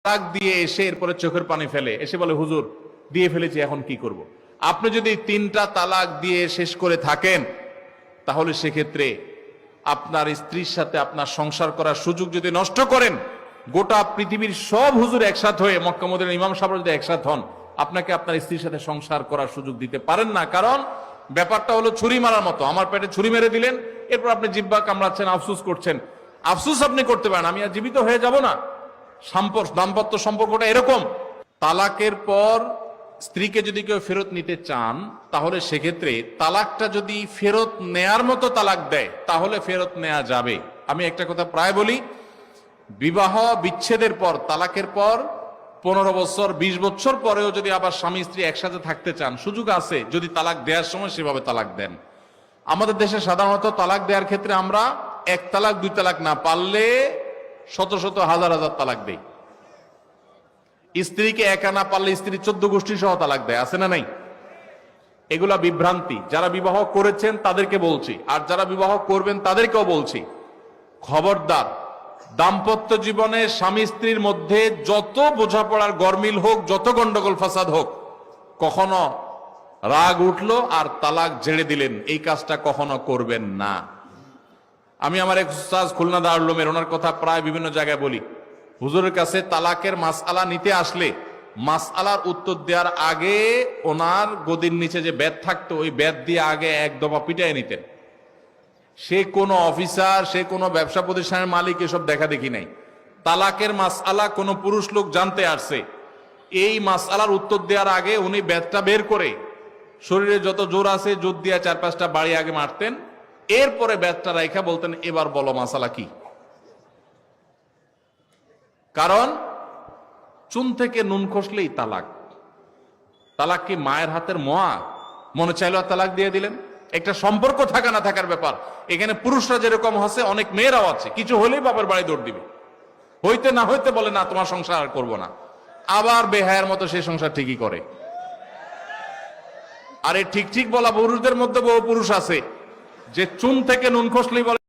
তালাক দিয়ে এসে এরপরে চোখের পানি ফেলে, এসে বলে হুজুর দিয়ে ফেলেছি এখন কি করব। আপনি যদি 3টা তালাক দিয়ে শেষ করে থাকেন তাহলে সেক্ষেত্রে আপনার স্ত্রীর সাথে আপনার সংসার করার সুযোগ যদি নষ্ট করেন, গোটা পৃথিবীর সব হুজুর একসাথে হয়ে মক্কা মদিনার ইমাম সাহেবরা যদি একসাথে হন, আপনাকে আপনার স্ত্রীর সাথে সংসার করার সুযোগ দিতে পারেন না। কারণ ব্যাপারটা হলো ছুরি মারার মতো। আমার পেটে ছুরি মেরে দিলেন, এরপর আপনি জিহ্বা কামড়াচ্ছেন, আফসুস করছেন। আফসুস আপনি করতে পারেন, আমি আর জীবিত হয়ে যাব না। দাম্পত্য সম্পর্কটা এরকম। তালাকের পর স্ত্রীকে যদি কেউ ফেরত নিতে চান, তাহলে সেক্ষেত্রে তালাকটা যদি ফেরত নেয়ার মতো তালাক দেয় তাহলে ফেরত নেওয়া যাবে। আমি একটা কথা প্রায় বলি, বিবাহ বিচ্ছেদের পর, তালাকের পর 15 বছর 20 বছর পরেও যদি আবার স্বামী স্ত্রী একসাথে থাকতে চান, সুযোগ আছে যদি তালাক দেওয়ার সময় সেভাবে তালাক দেন। আমাদের দেশে সাধারণত তালাক দেওয়ার ক্ষেত্রে আমরা 1 তালাক 2 তালাক না, পারলে শত শত হাজার হাজার তালাক দেই। স্ত্রীকে একা না পারলে স্ত্রী 14 গোষ্ঠী সহ তালাক দেয়, আছে না নাই? এগুলা বিভ্রান্তি। যারা বিবাহ করেছেন তাদেরকে বলছি, আর যারা বিবাহ করবেন তাদেরকেও বলছি, খবরদার, দাম্পত্য জীবনে স্বামী স্ত্রীর মধ্যে যত বোঝাপড়ার গরমিল হোক, যত গন্ডগোল ফাসাদ হোক, কখনো রাগ উঠলো আর তালাক ঝেড়ে দিলেন, এই কাজটা কখনো করবেন না। আমি আমার এক উস্তাদ খুলনা দারুল উলুমের, ওনার কথা প্রায় বিভিন্ন জায়গায় বলি। হুজুরের কাছে তালাকের মাসআলা নিতে আসলে মাসআলার উত্তর দেওয়ার আগে ওনার গদির নিচে যে বেত থাকতো, ওই বেত দিয়ে আগে 1 দফা পিটাই নিতেন। সে কোনো অফিসার, সে কোনো ব্যবসা প্রতিষ্ঠানের মালিক, এসব দেখা দেখি নাই। তালাকের মাসআলা কোনো পুরুষ লোক জানতে আসছে, এই মাসআলার উত্তর দেওয়ার আগে উনি বেতটা বের করে শরীরে যত জোর আছে জোর দিয়ে 4-5টা বাড়ি আগে মারতেন, এরপরে বেতটা রাইখা বলতেন এবার বলো মাসআলা কি। কারণ চুন থেকে নুন খসলেই তালাক। তালাক কি মায়ের হাতের মোয়া? মনে চাইলো তালাক দিয়ে দিলেন। একটা সম্পর্ক থাকা না থাকার ব্যাপার। এখানে পুরুষরা যেরকম আছে, অনেক মেয়েরাও আছে, কিছু হলেই বাবার বাড়ি দৌড় দিবে, হইতে না হইতে বলে না তোমার সংসার আর করবো না, আবার বেহায়ের মতো সেই সংসার ঠিকই করে। আর এই ঠিক ঠিক বলা পুরুষদের মধ্যে বহু পুরুষ আছে যে চুন থেকে নুন খসলেই বলে